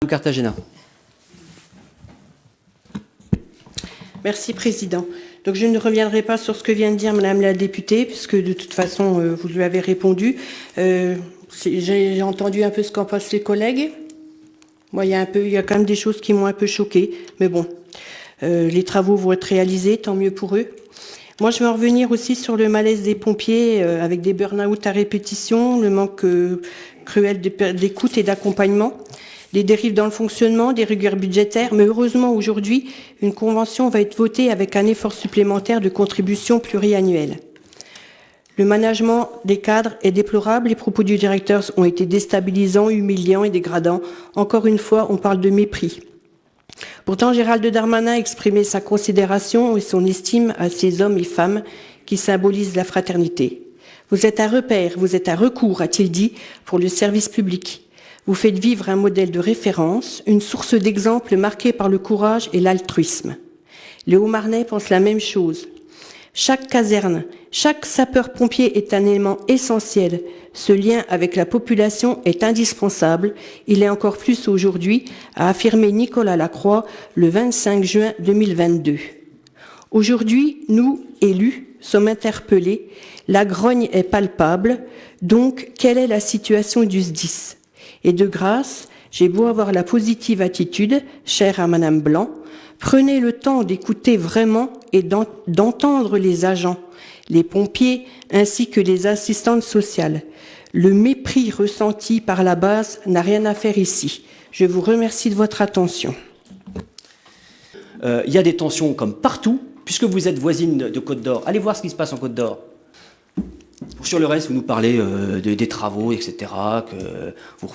Cartagena. Merci, Président. Donc, je ne reviendrai pas sur ce que vient de dire Madame la députée, puisque de toute façon, vous lui avez répondu. J'ai entendu un peu ce qu'en pensent les collègues. Moi, il y a quand même des choses qui m'ont un peu choquée. Mais bon, les travaux vont être réalisés, tant mieux pour eux. Moi, je vais en revenir aussi sur le malaise des pompiers, avec des burn-out à répétition, le manque cruel d'écoute et d'accompagnement, les dérives dans le fonctionnement, des rigueurs budgétaires. Mais heureusement, aujourd'hui, une convention va être votée avec un effort supplémentaire de contribution pluriannuelle. Le management des cadres est déplorable. Les propos du directeur ont été déstabilisants, humiliants et dégradants. Encore une fois, on parle de mépris. Pourtant, Gérald Darmanin a exprimé sa considération et son estime à ces hommes et femmes qui symbolisent la fraternité. Vous êtes un repère, vous êtes un recours, a-t-il dit, pour le service public. Vous faites vivre un modèle de référence, une source d'exemple marquée par le courage et l'altruisme. Les Haut-Marnais pensent la même chose. Chaque caserne, chaque sapeur-pompier est un élément essentiel. Ce lien avec la population est indispensable. Il est encore plus aujourd'hui, a affirmé Nicolas Lacroix le 25 juin 2022. Aujourd'hui, nous, élus, sommes interpellés. La grogne est palpable. Donc, quelle est la situation du SDIS ? Et de grâce, j'ai beau avoir la positive attitude, chère à Madame Blanc, prenez le temps d'écouter vraiment et d'entendre les agents, les pompiers ainsi que les assistantes sociales. Le mépris ressenti par la base n'a rien à faire ici. Je vous remercie de votre attention. Il y a des tensions comme partout, puisque vous êtes voisine de Côte d'Or. Allez voir ce qui se passe en Côte d'Or. Sur le reste, vous nous parlez des travaux, etc.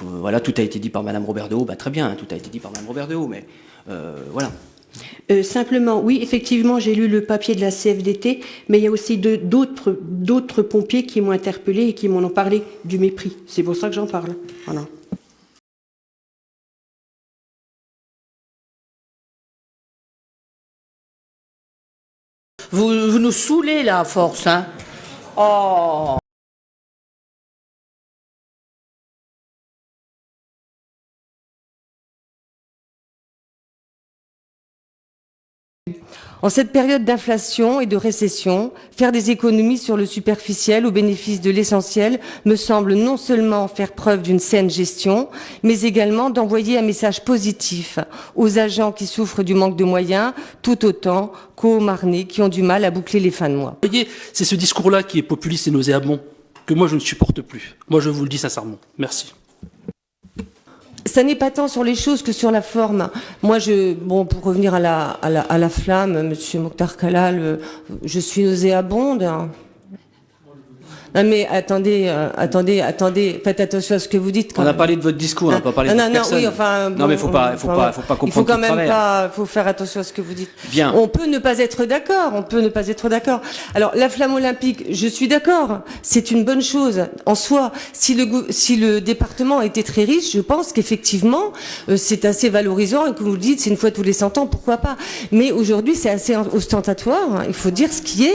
Voilà, tout a été dit par Madame Robert de Haut. Bah, très bien, tout a été dit par Madame Robert de Haut, mais voilà. Simplement, oui, effectivement, j'ai lu le papier de la CFDT, mais il y a aussi d'autres pompiers qui m'ont interpellé et qui m'en ont parlé du mépris. C'est pour ça que j'en parle. Voilà. Vous nous saoulez là à force, hein. Oh. En cette période d'inflation et de récession, faire des économies sur le superficiel au bénéfice de l'essentiel me semble non seulement faire preuve d'une saine gestion, mais également d'envoyer un message positif aux agents qui souffrent du manque de moyens, tout autant qu'aux Marnais qui ont du mal à boucler les fins de mois. Vous voyez, c'est ce discours-là qui est populiste et nauséabond, que moi je ne supporte plus. Moi je vous le dis sincèrement. Merci. Ça n'est pas tant sur les choses que sur la forme. Moi, pour revenir à la flamme, Monsieur Mokhtar Khalal, je suis nauséabonde. Non mais attendez, faites attention à ce que vous dites. On a parlé de votre discours, on n'a pas parlé de votre personne. Oui, enfin, non mais faut pas comprendre. Il faut quand même pas, faut faire attention à ce que vous dites. Bien. On peut ne pas être d'accord, Alors la flamme olympique, je suis d'accord, c'est une bonne chose en soi. Si le département était très riche, je pense qu'effectivement c'est assez valorisant et que vous le dites, c'est une fois tous les 100 ans, pourquoi pas. Mais aujourd'hui c'est assez ostentatoire. Il faut dire ce qui est.